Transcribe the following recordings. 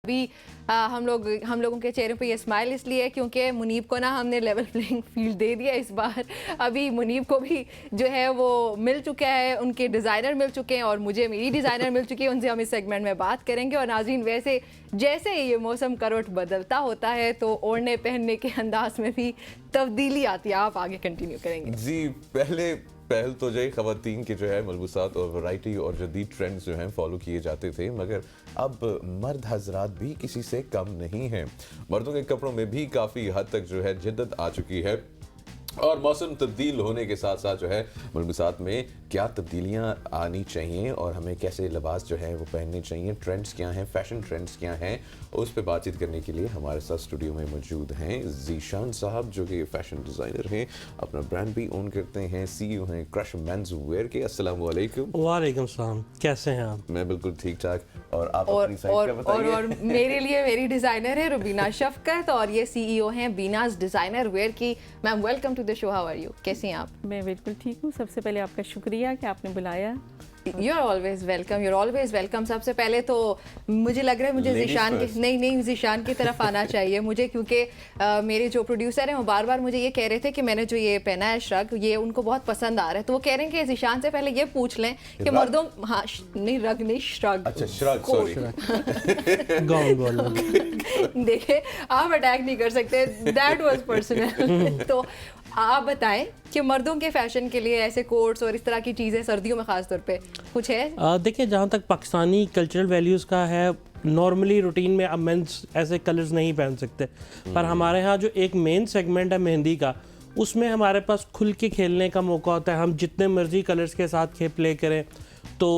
अभी हम लोगों के चेहरे पे ये स्माइल इसलिए है क्योंकि मुनीब को ना हमने लेवल प्लेइंग फील्ड दे दिया इस बार। अभी मुनीब को भी जो है वो मिल चुका है, उनके डिज़ाइनर मिल चुके हैं और मुझे मेरी डिज़ाइनर मिल चुकी है। उनसे हम इस सेगमेंट में बात करेंगे। और नाज़रीन, वैसे जैसे ये मौसम करवट बदलता होता है तो ओढ़ने पहनने के अंदाज में भी तब्दीली आती है। आप आगे कंटिन्यू करेंगे जी। पहल तो जो है ख़वातीन के जो है मलबूसात और वैरायटी और जदीद ट्रेंड्स जो हैं फॉलो किए जाते थे, मगर अब मर्द हजरात भी किसी से कम नहीं हैं। मर्दों के कपड़ों में भी काफ़ी हद तक जो है जिद्दत आ चुकी है और मौसम तब्दील होने के साथ साथ जो है मलबूसात में क्या तब्दीलियां आनी चाहिए और हमें कैसे लिबास जो है वो पहनने चाहिए, ट्रेंड्स क्या हैं, फैशन ट्रेंड्स क्या हैं, उस पर बातचीत करने के लिए हमारे साथ स्टूडियो में मौजूद हैं ज़ीशान साहब, जो कि फैशन डिज़ाइनर हैं, अपना ब्रांड भी ओन करते हैं, सीईओ हैं क्रश मेंस वेयर के। अस्सलाम वालेकुम। वालेकुम सलाम, कैसे हैं आप? मैं बिल्कुल ठीक ठाक। और आप अपनी साइड का बताइए। और मेरे लिए मेरी डिज़ाइनर है रुबीना शफकत और ये सीईओ हैं बीनाज डिज़ाइनर वेयर की। Ma'am welcome to the show, how are you? कैसी हैं आप? मैं बिल्कुल ठीक हूँ। सबसे पहले आपका शुक्रिया कि आपने बुलाया। You're always welcome, you're always welcome। सबसे पहले तो मुझे लग रहा है मुझे ज़ीशान की तरफ आना चाहिए मुझे, क्योंकि मेरे जो प्रोड्यूसर हैं वो बार बार मुझे ये कह रहे थे कि मैंने जो ये पहना है श्रग, ये उनको बहुत पसंद आ रहा है। तो वो कह रहे हैं कि ज़ीशान से पहले ये पूछ लें कि मर्दों, हाँ नहीं रग नहीं श्रग, अच्छा श्रग, सॉरी गाउन बोलो। देखिए आप अटैक नहीं कर सकते, दैट वाज पर्सनल। तो आप बताएं कि मर्दों के फैशन के लिए ऐसे कोट्स और इस तरह की चीज़ें सर्दियों में ख़ास तौर पे कुछ है? देखिए, जहाँ तक पाकिस्तानी कल्चरल वैल्यूज़ का है, नॉर्मली रूटीन में अब मेंस ऐसे कलर्स नहीं पहन सकते, पर हमारे यहाँ जो एक मेन सेगमेंट है मेहंदी का, उसमें हमारे पास खुल के खेलने का मौका होता है। हम जितने मर्जी कलर्स के साथ प्ले करें। तो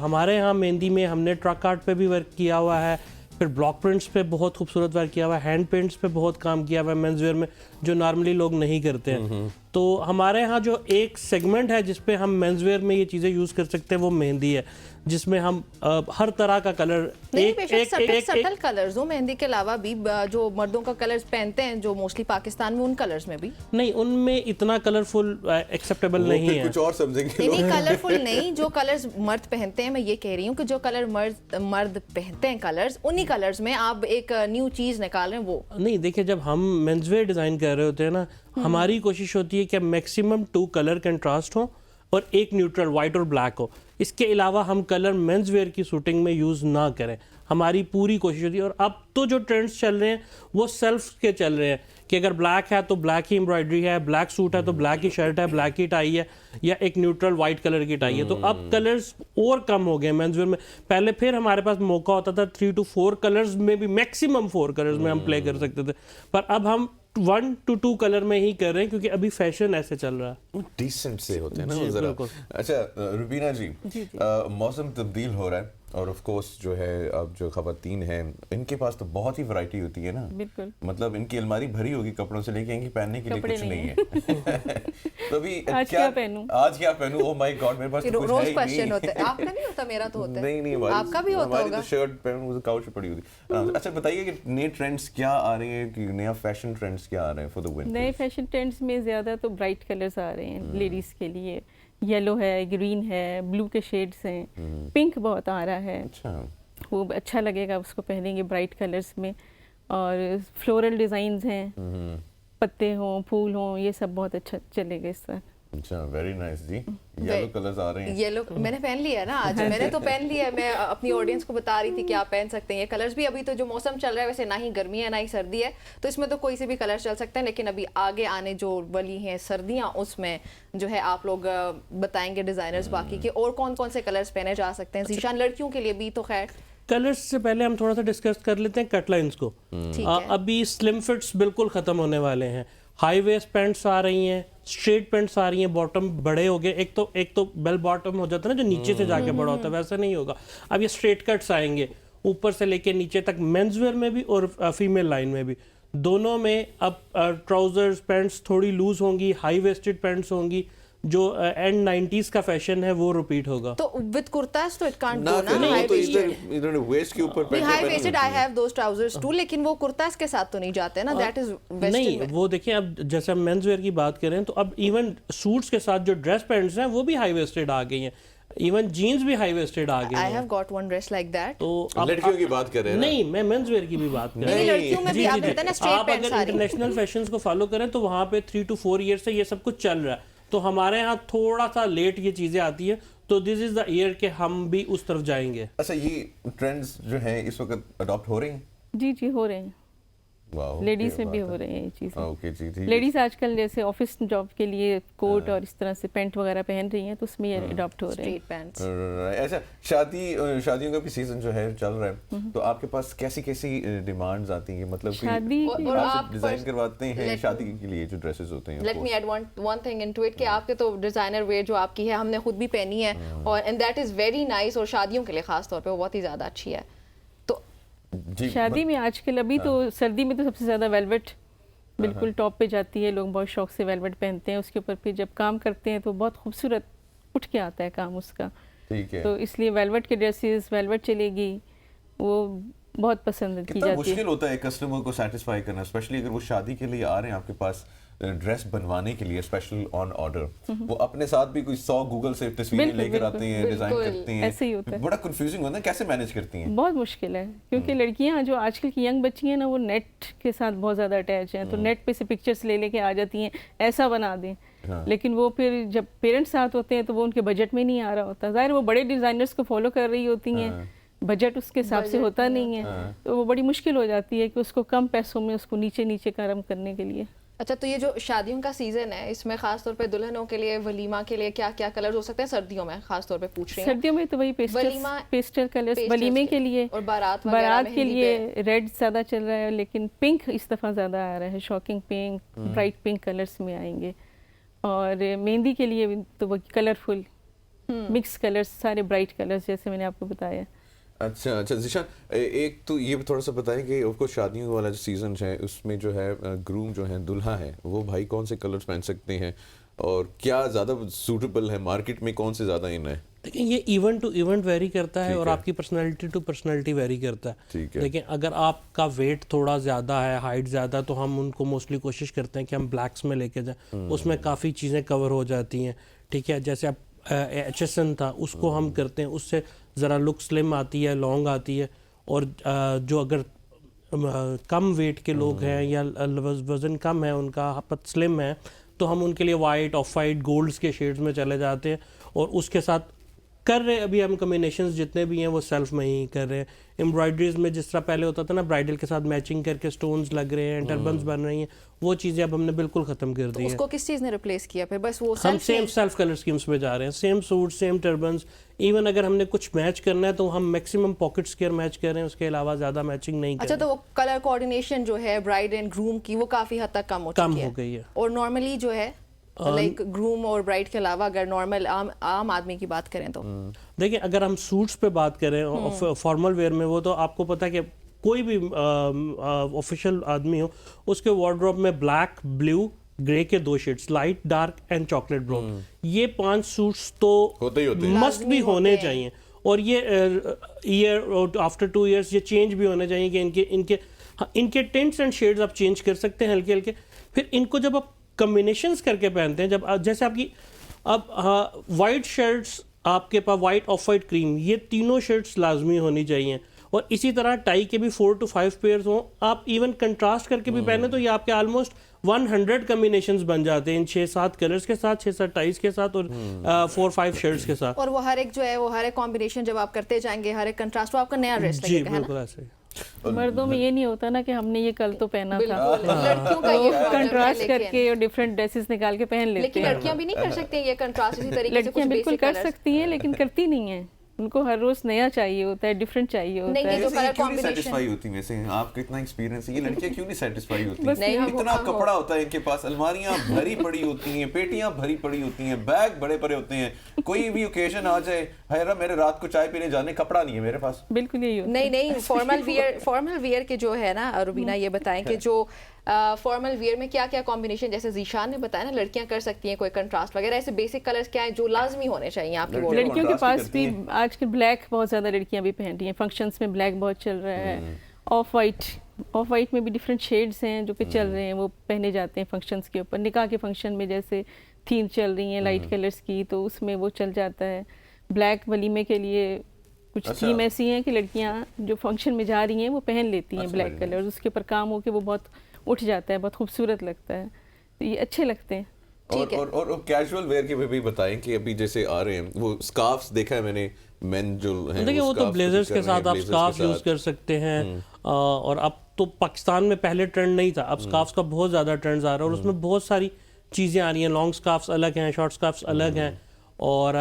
हमारे यहाँ मेहंदी में हमने ट्रक आर्ट पे भी वर्क किया हुआ है, फिर ब्लॉक प्रिंट्स पे बहुत खूबसूरत वर्क किया हुआ है, हैंड पेंट्स पे बहुत काम किया हुआ है मेंस वेयर में, जो नॉर्मली लोग नहीं करते हैं। तो हमारे यहाँ जो एक सेगमेंट है जिस पे हम मेंस वेयर में ये चीज़ें यूज़ कर सकते हैं वो मेहंदी है, जिसमें हम हर तरह का कलर सटल कलर्स हो मेहंदी के अलावा भी जो मर्दों का कलर्स पहनते हैं जो मोस्टली पाकिस्तान में, उन कलर्स में भी नहीं, उनमें इतना कलरफुल एक्सेप्टेबल नहीं है। कुछ और समझेंगे नहीं कलरफुल नहीं, जो कलर्स मर्द पहनते हैं, मैं ये कह रही हूँ कि जो कलर मर्द पहनते हैं कलर्स, उन्हीं कलर्स में आप एक न्यू चीज़ निकाल रहे हैं वो नहीं। देखिए, जब हम मेंस वेयर डिज़ाइन कर रहे होते हैं ना, हमारी कोशिश होती है कि मैक्सिमम 2 कलर कंट्रास्ट हो और एक न्यूट्रल वाइट और ब्लैक हो। इसके अलावा हम कलर मेंस वेयर की शूटिंग में यूज़ ना करें, हमारी पूरी कोशिश होती है। और अब तो जो ट्रेंड्स चल रहे हैं वो सेल्फ के चल रहे हैं कि अगर ब्लैक है तो ब्लैक ही एम्ब्रॉयडरी है, ब्लैक सूट है तो ब्लैक ही शर्ट है, ब्लैक ही टाई है, या एक न्यूट्रल वाइट कलर की टाई है। तो अब कलर्स और कम हो गए मेंस वेयर में। पहले फिर हमारे पास मौका होता था 3 to 4 कलर्स में भी, मैक्सिमम 4 कलर्स में हम प्ले कर सकते थे, पर अब हम 1 to 2 कलर में ही कर रहे हैं क्योंकि अभी फैशन ऐसे चल रहा है। डिसेंट से होते हैं ना वो जरा। अच्छा रुबीना जी, मौसम तब्दील हो रहा है और ऑफ कोर्स जो है अब जो ख़वातीन हैं इनके पास तो बहुत ही वैरायटी होती है ना। बिल्कुल, मतलब इनकी अलमारी भरी होगी कपड़ों से, लेके इनकी पहनने के लिए कुछ नहीं है। तो अभी आज क्या पहनूं? ओह माय गॉड, मेरे पास तो कुछ है ही क्वेश्चन नहीं। होता है। आपका नहीं होता? मेरा तो होता है। नहीं आपका भी होता हमारी होगा। तो शर्ट पहनूं तो काउच पे पड़ी होती। अच्छा बताइए कि नए ट्रेंड्स क्या आ रहे हैं, कि नया फैशन ट्रेंड्स क्या आ रहे हैं फॉर द विंटर? नए फैशन ट्रेंड्स में ज़्यादा तो ब्राइट कलर्स आ रहे हैं लेडीज़ के लिए। येलो है, ग्रीन है, ब्लू के शेड्स हैं, पिंक बहुत आ रहा है। अच्छा, वो अच्छा लगेगा, उसको पहनेंगे ब्राइट कलर्स में। और फ्लोरल डिज़ाइंस हैं, पत्ते हों, फूल हों, ये सब बहुत अच्छा चलेगा इस बार। अच्छा, वेरी नाइस जी। येलो कलर्स आ रहे हैं। येलो मैंने पहन लिया है ना आज, मैंने तो पहन लिया है। मैं अपनी ऑडियंस को बता रही थी कि आप पहन सकते हैं ये कलर्स भी। अभी तो जो मौसम चल रहा है, वैसे ना ही गर्मी है ना ही सर्दी है, तो इसमें तो कोई से भी कलर चल सकते हैं। लेकिन अभी आगे आने जो वाली हैं सर्दियाँ, उसमें जो है आप लोग बताएंगे डिजाइनर्स बाकी के और कौन कौन से कलर्स पहने जा सकते हैं। ज़ीशान, लड़कियों के लिए भी तो खैर कलर्स से पहले हम थोड़ा सा डिस्कस कर लेते हैं कट लाइंस को। अभी स्लिम फिट्स बिल्कुल ख़त्म होने वाले हैं। हाई वेस्ट पैंट्स आ रही हैं, स्ट्रेट पैंट्स आ रही हैं, बॉटम बड़े हो गए। एक तो बेल बॉटम हो जाता है ना, जो नीचे से जाके बड़ा होता है, वैसा नहीं होगा। अब ये स्ट्रेट कट्स आएंगे ऊपर से लेके नीचे तक, मेंस वेयर में भी और फीमेल लाइन में भी, दोनों में। अब ट्राउजर्स पैंट्स थोड़ी लूज होंगी, हाई वेस्टेड पैंट्स होंगी। जो एंड 90s का फैशन है वो रिपीट होगा। तो विद कुर्तास तो इट कांट ना, गो ना, नहीं, हाई तो वेस्टेड। इन्होंने वेस्ट के ऊपर पहन high waisted I have those trousers too, लेकिन वो कुर्तास के साथ तो नहीं जाते ना, दैट इज वेस्टर्न नहीं, में। वो देखिए, अब जैसे हम मेंस वेयर की बात करें तो अब इवन सूट्स के साथ जो ड्रेस पैंट्स हैं वो भी हाई वेस्टेड आ गई हैं। इवन जीन्स भी हाई वेस्टेड आ गए आई हैं। Have got one dress like that. तो आप लड़कियों की बात कर रहे हैं ना? नहीं, मैं मेंस वेयर की भी बात कर रहा नहीं, हूँ। लड़कियों में भी आप कहते हैं ना स्ट्रेट आप पैंट अगर सारी। इंटरनेशनल फैशंस को फॉलो करें तो वहाँ पे 3 to 4 ईयर से ये सब कुछ चल रहा है। तो हमारे यहाँ थोड़ा सा लेट ये चीज़ें आती है, तो दिस इज द ईयर के हम भी उस तरफ जाएंगे। अच्छा, ये ट्रेंड्स जो हैं इस वक्त अडॉप्ट हो रही हैं? जी जी हो रहे हैं, वाह, लेडीज क्या में भी बात हो है। रहे हैं ये चीज़ें। ओके जी, ठीक है। लेडीज आजकल जैसे ऑफिस जॉब के लिए कोट और इस तरह से पैंट वगैरह पहन रही हैं, तो उसमें ये अडॉप्ट हो रहे हैं। Straight pants. अच्छा, शादियों का भी सीजन जो है चल रहा है, तो आपके पास कैसी कैसी डिमांड्स आती हैं? मतलब कि शादी और आप आप डिजाइन करवाते हैं let- शादी के लिए जो ड्रेसेस होते हैं? Let me add one thing into it कि आपके तो डिजाइनर वेयर जो आपकी है हमने खुद भी पहनी है, और and that is very nice, और शादियों के लिए खास तौर पे वो बहुत ही ज्यादा अच्छी है। तो जी, शादी में आजकल अभी तो सर्दी में तो सबसे ज़्यादा वेलवेट बिल्कुल टॉप पे जाती है, लोग बहुत शौक से वेलवेट पहनते हैं, उसके ऊपर फिर जब काम करते हैं तो बहुत खूबसूरत उठ के आता है काम उसका, ठीक है। तो इसलिए वेलवेट के ड्रेसेस वेलवेट चलेगी, वो बहुत पसंद की कितना जाती है। मुश्किल होता है कस्टमर को सेटिस्फाई करना, स्पेशली अगर वो शादी के लिए आ रहे हैं आपके पास ड्रेस बनवाने के लिए स्पेशल ऑन ऑर्डर, वो अपने साथ भी कोई 100 गूगल से तस्वीरें बिल्कुल, लेकर बिल्कुल, आते हैं, डिजाइन बिल्कुल, करते हैं, ऐसे ही होता है। बड़ा कंफ्यूजिंग होता है, कैसे मैनेज करती हैं? बहुत मुश्किल है, क्योंकि लड़कियां जो आजकल की यंग बच्ची हैं ना, वो नेट के साथ बहुत ज़्यादा अटैच हैं, तो नेट पे से पिक्चर्स ले लेके आ जाती हैं, ऐसा बना दें। हाँ। लेकिन वो फिर जब पेरेंट्स साथ होते हैं तो वो उनके बजट में नहीं आ रहा होता, ज़ाहिर वो बड़े डिज़ाइनर्स को फॉलो कर रही होती हैं, बजट उसके हिसाब से होता नहीं है, तो वो बड़ी मुश्किल हो जाती है कि उसको कम पैसों में उसको नीचे नीचे कम करने के लिए। अच्छा, तो ये जो शादियों का सीजन है इसमें खास तौर पे दुल्हनों के लिए वलीमा के लिए क्या क्या कलर हो सकते हैं? सर्दियों में खास तौर पे पूछ रही हूँ। सर्दियों में तो वही वलीमा- पेस्टल कलर्स पेस्टल्स वलीमे के लिए, और बारात वगैरह बारात के मेहंदी लिए रेड ज़्यादा चल रहा है, लेकिन पिंक इस दफ़ा ज़्यादा आ रहा है, shocking pink, bright pink colours में आएंगे, और मेहंदी के लिए भी तो वो कलरफुल मिक्स कलर्स, सारे ब्राइट कलर्स जैसे मैंने आपको बताया। अच्छा अच्छा ज़ीशान, एक तो ये थोड़ा सा बताएं कि ऑफकोर्स शादियों वाला जो सीजन है उसमें जो है ग्रूम जो है दुल्हा है वो भाई कौन से कलर्स पहन सकते हैं और क्या ज़्यादा सूटेबल है, मार्केट में कौन से ज़्यादा इन है? देखिए, ये इवेंट टू इवेंट वेरी करता है ठीक और है। आपकी पर्सनालिटी टू पर्सनालिटी वेरी करता है। ठीक है। लेकिन अगर आपका वेट थोड़ा ज़्यादा है, हाइट ज़्यादा, तो हम उनको मोस्टली कोशिश करते हैं कि हम ब्लैक्स में लेके जाएं, उसमें काफ़ी चीज़ें कवर हो जाती हैं। ठीक है, जैसे अब HSN था, उसको हम करते हैं, उससे ज़रा लुक स्लिम आती है, लॉन्ग आती है, और जो अगर कम वेट के लोग हैं या वज़न कम है उनका, पत स्लिम है, तो हम उनके लिए वाइट, ऑफ वाइट, गोल्ड्स के शेड्स में चले जाते हैं, और उसके साथ कर रहे हैं अभी हम कॉम्बिनेशंस जितने भी हैं वो सेल्फ में ही कर रहे हैं। एम्ब्रॉयडरीज में जिस तरह पहले होता था ना, ब्राइडल के साथ मैचिंग करके स्टोन्स लग रहे हैं, टर्बन्स बन रही हैं, वो चीज़ें अब हमने बिल्कुल ख़त्म कर दी हैं। उसको किस चीज़ ने रिप्लेस किया फिर? बस वो हम सेम सेल्फ कलर स्कीम्स में जा रहे हैं, same suit, same turbans. Even अगर हमने कुछ मैच करना है तो हम मैक्सिमम पॉकेट स्क्वायर मैच कर रहे हैं, उसके अलावा ज़्यादा मैचिंग नहीं कर अच्छा, रहे तो वो कलर कोऑर्डिनेशन जो है ब्राइड एंड ग्रूम की वो काफी हद तक कम हो कम चुकी हो गई है। और नॉर्मली जो है लाइक ग्रूम और ब्राइड के अलावा अगर नॉर्मल आम आदमी की बात करें तो देखिए, अगर हम सूट्स पे बात करें फॉर्मल वेयर में, वो तो आपको पता है कि कोई भी ऑफिशियल आदमी हो उसके वार्डरोब में ब्लैक, ब्लू, ग्रे के 2 shades, light, dark and chocolate brown, ये 5 सूट्स तो होते ही होते हैं। मस्ट भी होने चाहिए, और ये ईयर आफ्टर 2 इयर्स ये चेंज भी होने चाहिए कि इनके टिंट्स एंड शेड्स आप चेंज कर सकते हैं हल्के हल्के। फिर इनको जब आप कॉम्बिनेशंस करके पहनते हैं, जब जैसे आपकी अब वाइट शर्ट्स, आपके पास वाइट, ऑफ वाइट, क्रीम, ये तीनों शर्ट्स लाजमी होनी चाहिए, और इसी तरह टाई के भी 4 to 5 पेयर्स हों। आप इवन कंट्रास्ट करके भी पहने तो ये आपके ऑलमोस्ट 100 कॉम्बिनेशंस बन जाते हैं इन 6-7 कलर्स के साथ, 6-7 टाइज के साथ, और 4-5 शर्ट्स के साथ। और वो हर एक जो है वो हर एक कॉम्बिनेशन जब आप करते जाएंगे, हर एक कंट्रास्ट वो आपका नया ड्रेस जी लगेगा, है ना? बिल्कुल ऐसे ही। मर्दों में ये नहीं होता ना कि हमने ये कल तो पहना था, बिल्कुल, लड़कियों का ये problem है, कंट्रास्ट लेकिन- करके और डिफरेंट ड्रेसेस निकाल के पहन लेते लेकिन हैं। लड़कियां भी नहीं कर सकती ये कंट्रास्ट इसी तरीके से कुछ लड़कियां बिल्कुल basic कर colours। सकती हैं, लेकिन करती नहीं हैं, उनको हर रोज नया चाहिए होता है, डिफरेंट चाहिए होता नहीं, है। नहीं, जो वैसे ये colour क्यों नहीं combination- सेटिस्फाई होती? वैसे आपका इतना एक्सपीरियंस है, ये लड़कियां क्यों नहीं सेटिस्फाई होती? बस नहीं, हम- इतना हम- कपड़ा होता है इनके पास, अलमारियां भरी पड़ी होती हैं, पेटियां भरी पड़ी होती हैं, बैग बड़े बड़े होते हैं, कोई भी ओकेजन आ जाए, हैरा मेरे रात को चाय पीने जाने कपड़ा नहीं है मेरे पास। बिल्कुल यही होता नहीं नहीं, फॉर्मल वियर के जो है ना रुबीना, ये बताएं कि जो फॉर्मल वियर में क्या क्या कॉम्बिनेशन, जैसे जीशान ने बताया ना, लड़कियां कर सकती हैं कोई कंट्रास्ट वगैरह, ऐसे बेसिक कलर्स क्या है जो लाजमी होने चाहिए आपकी लड़कियां wardrobe में? लड़कियों के contrast पास भी भी करती आजकल ब्लैक बहुत ज़्यादा लड़कियां भी पहन रही हैं, फंक्शंस में ब्लैक बहुत चल रहा है, ऑफ वाइट में भी डिफरेंट शेड्स हैं जो कि चल रहे हैं, वो पहने जाते हैं फंक्शंस के ऊपर। निकाह के फंक्शन में जैसे थीम चल रही है लाइट कलर्स की, तो उसमें वो चल जाता है। ब्लैक वलीमे के लिए कुछ अच्छा। थीम ऐसी हैं कि लड़कियां जो फंक्शन में जा रही हैं वो पहन लेती हैं अच्छा, ब्लैक very कलर, उसके ऊपर काम हो के वो बहुत उठ जाता है, बहुत खूबसूरत लगता है, तो ये अच्छे लगते हैं। और कैजुअल वेयर के भी बताएं कि अभी जैसे आ रहे हैं वो स्कार्फ्स देखा है मैंने, मेन जो हैं देखिए वो तो scarves ब्लेजर्स कर के रहे हैं, साथ आप blazers स्कार्फ के यूज़ साथ। कर सकते हैं। और अब तो पाकिस्तान में पहले ट्रेंड नहीं था, अब स्कार्फ्स का बहुत ज़्यादा ट्रेंड्स आ रहा है और उसमें बहुत सारी चीज़ें आ रही हैं। लॉन्ग स्कार्फ्स अलग हैं, शॉर्ट स्कार्फ्स अलग हैं, और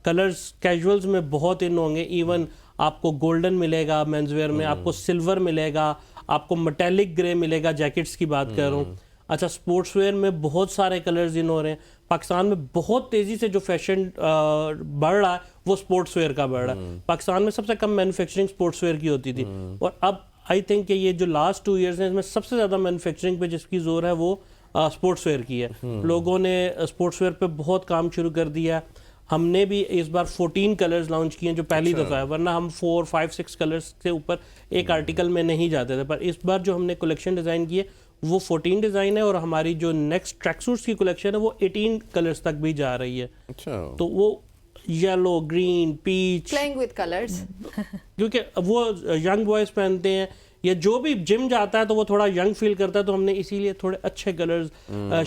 कलर्स कैजुअल्स में बहुत इन होंगे। इवन आपको गोल्डन मिलेगा मेंस वेयर में, आपको सिल्वर मिलेगा, आपको मेटेलिक ग्रे मिलेगा, जैकेट्स की बात कर रहा हूँ। अच्छा, स्पोर्ट्स वेयर में बहुत सारे कलर्स इन हो रहे हैं। पाकिस्तान में बहुत तेज़ी से जो फैशन बढ़ रहा है वो स्पोर्ट्स वेयर का बढ़ रहा है। पाकिस्तान में सबसे कम मैन्युफैक्चरिंग स्पोर्ट्स वेयर की होती थी, और अब आई थिंक कि ये जो लास्ट 2 इयर्स हैं इसमें सबसे ज़्यादा मैन्युफैक्चरिंग पे जिसकी जोर है वो स्पोर्ट्स वेयर की है। लोगों ने स्पोर्ट्स वेयर पे बहुत काम शुरू कर दिया। हमने भी इस बार 14 कलर्स लॉन्च किए हैं जो पहली दफ़ा है, वरना हम 4, 5, 6 कलर्स से ऊपर एक आर्टिकल में नहीं जाते थे। पर इस बार जो हमने कलेक्शन डिज़ाइन की है वो 14 डिज़ाइन है, और हमारी जो नेक्स्ट ट्रैक सूट्स की कलेक्शन है वो 18 कलर्स तक भी जा रही है। अच्छा, तो वो yellow, green, peach, playing with colours, क्योंकि वो यंग बॉयज पहनते हैं या जो भी जिम जाता है तो वो थोड़ा यंग फील करता है, तो हमने इसीलिए थोड़े अच्छे कलर्स,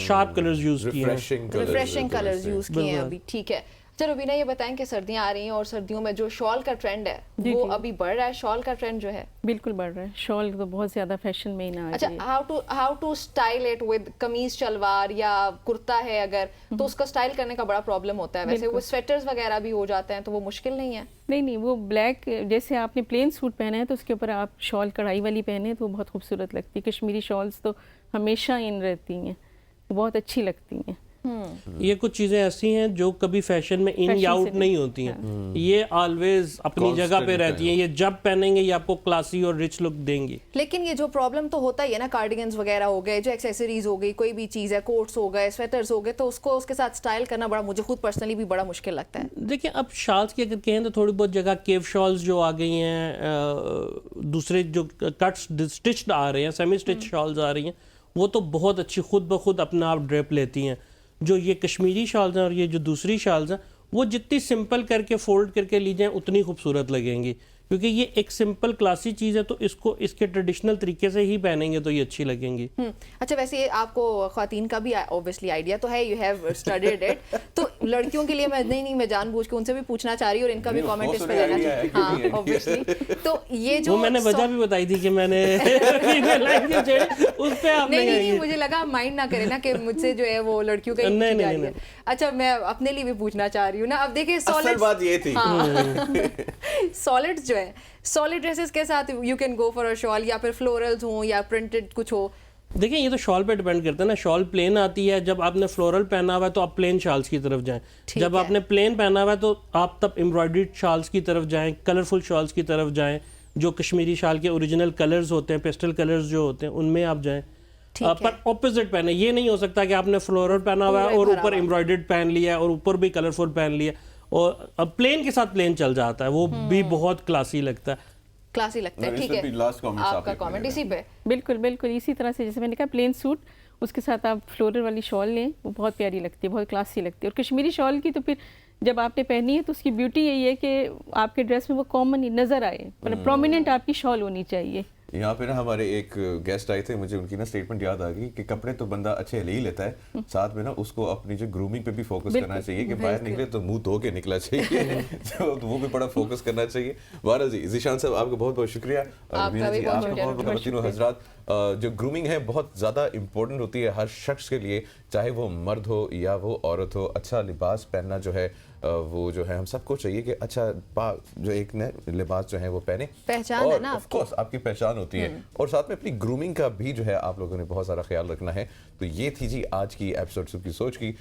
शार्प कलर्स यूज किए हैं। रिफ्रेशिंग कलर्स यूज किए हैं बिल्कुल। अभी। ठीक है, चलो बीना ये बताएं कि सर्दियां आ रही हैं और सर्दियों में जो शॉल का ट्रेंड है जी, वो जी। अभी बढ़ रहा है, शॉल का ट्रेंड जो है। बिल्कुल बढ़ रहा है, शॉल तो बहुत ज़्यादा फैशन में ही ना आ अच्छा, रही है। How to style it with kameez shalwar या कुर्ता है अगर, तो उसका स्टाइल करने का बड़ा प्रॉब्लम होता है। वैसे वो स्वेटर्स वगैरह भी हो जाते हैं तो वो मुश्किल नहीं है। नहीं, वो ब्लैक, जैसे आपने प्लेन सूट पहना है तो उसके ऊपर आप शॉल कढ़ाई वाली पहने तो वो बहुत खूबसूरत लगती है। कश्मीरी शॉल्स तो हमेशा इन रहती हैं, वो बहुत अच्छी लगती हैं। ये कुछ चीजें ऐसी हैं जो कभी फैशन में इन या आउट नहीं होती हैं, ये ऑलवेज अपनी जगह पे रहती हैं। ये जब पहनेंगे ये आपको क्लासी और रिच लुक देंगी। लेकिन ये जो प्रॉब्लम तो होता ही है ना, कार्डिगन्स वगैरह हो गए, जो एक्सेसरीज हो गई, कोई भी चीज़ है, कोट्स हो गए, स्वेटर्स हो गए, तो उसको उसके साथ स्टाइल करना बड़ा, मुझे खुद पर्सनली भी बड़ा मुश्किल लगता है। देखिए, अब शॉल्स की अगर कहें तो थोड़ी बहुत जगह केव शॉल्स जो आ गई हैं, दूसरे जो कट्स स्टिच्ड आ रहे हैं, सेमी स्टिच शॉल्स आ रही हैं, वो तो बहुत अच्छी खुद ब खुद अपना आप ड्रेप लेती हैं। जो ये कश्मीरी शॉल्स हैं और ये जो दूसरी शॉल्स हैं वो जितनी सिंपल करके फोल्ड करके ली जाएं उतनी खूबसूरत लगेंगी, क्योंकि ये एक सिंपल क्लासी चीज़ है, तो इसको इसके ट्रेडिशनल तरीके से ही पहनेंगे तो ये अच्छी लगेंगी। अच्छा, वैसे ये आपको ख्वातीन का भी ऑब्वियसली आइडिया तो है, यू हैव स्टडीड इट, तो लड़कियों के लिए मैं नहीं मैं जानबूझ के उनसे भी पूछना चाह रही हूँ और इनका भी कमेंट इस पे लेना चाहिए। हाँ, ऑब्वियसली। तो ये जो वो मैंने वजह भी बताई थी कि मैंने उस पे आप नहीं, मुझे लगा माइंड ना करे ना कि मुझसे जो है वो लड़कियों का ही पूछी जा रही है। अच्छा, मैं अपने लिए भी पूछना चाह रही हूँ ना। अब देखिए, असल बात ये थी, सॉलिड्स जो है, सॉलिड ड्रेसेस के साथ you can go for a shawl, या फिर फ्लोरल्स हो या प्रिंटेड कुछ हो। देखिए, ये तो शॉल पे डिपेंड करता है ना। शॉल प्लेन आती है, जब आपने फ्लोरल पहना हुआ है तो आप प्लेन शॉल्स की तरफ जाएं। जब आपने प्लेन पहना हुआ है तो आप तब एम्ब्रॉयडर्ड शॉल्स की तरफ जाएं, कलरफुल शॉल्स की तरफ जाएं, जो कश्मीरी शॉल के ओरिजिनल कलर्स होते हैं, पेस्टल कलर्स जो होते हैं, उनमें आप जाएं। पर ऑपोजिट पहने, ये नहीं हो सकता कि आपने फ्लोरल पहना हुआ है और ऊपर एम्ब्रॉयडर्ड पहन लिया है और ऊपर भी कलरफुल पहन लिया, और अब प्लेन के साथ प्लेन चल जाता है, वो भी बहुत क्लासी लगता है। क्लासी लगता है। ठीक है, आपका कमेंट इसी पे। बिल्कुल इसी तरह से, जैसे मैंने कहा प्लेन सूट, उसके साथ आप फ्लोरल वाली शॉल लें, वो बहुत प्यारी लगती है, बहुत क्लासी लगती है। और कश्मीरी शॉल की तो फिर जब आपने पहनी है तो उसकी ब्यूटी यही है कि आपके ड्रेस में वो कॉमन नज़र आए, मतलब प्रोमिनेंट आपकी शॉल होनी चाहिए। यहाँ पे ना हमारे एक गेस्ट आए थे, मुझे उनकी ना स्टेटमेंट याद आ गई कि कपड़े तो बंदा अच्छे ले ही लेता है, साथ में ना उसको अपनी जो ग्रूमिंग पे भी फोकस करना चाहिए कि बाहर निकले तो मुंह धो के निकला चाहिए। तो वो भी बड़ा फोकस करना चाहिए। बहरहाल जी, ज़ीशान साहब आपका बहुत बहुत शुक्रिया। आपका भी बहुत खवातीन हज़रात, जो ग्रूमिंग है बहुत ज़्यादा इंपॉर्टेंट होती है हर शख्स के लिए, चाहे वो मर्द हो या वो औरत हो। अच्छा लिबास पहनना जो है वो जो है हम सबको चाहिए कि अच्छा जो एक न लिबास जो है वो पहने, पहचान है ना ऑफ कोर्स आपकी पहचान होती है, और साथ में अपनी ग्रूमिंग का भी जो है आप लोगों ने बहुत सारा ख्याल रखना है। तो ये थी जी आज की एपिसोड सुबह की सोच की।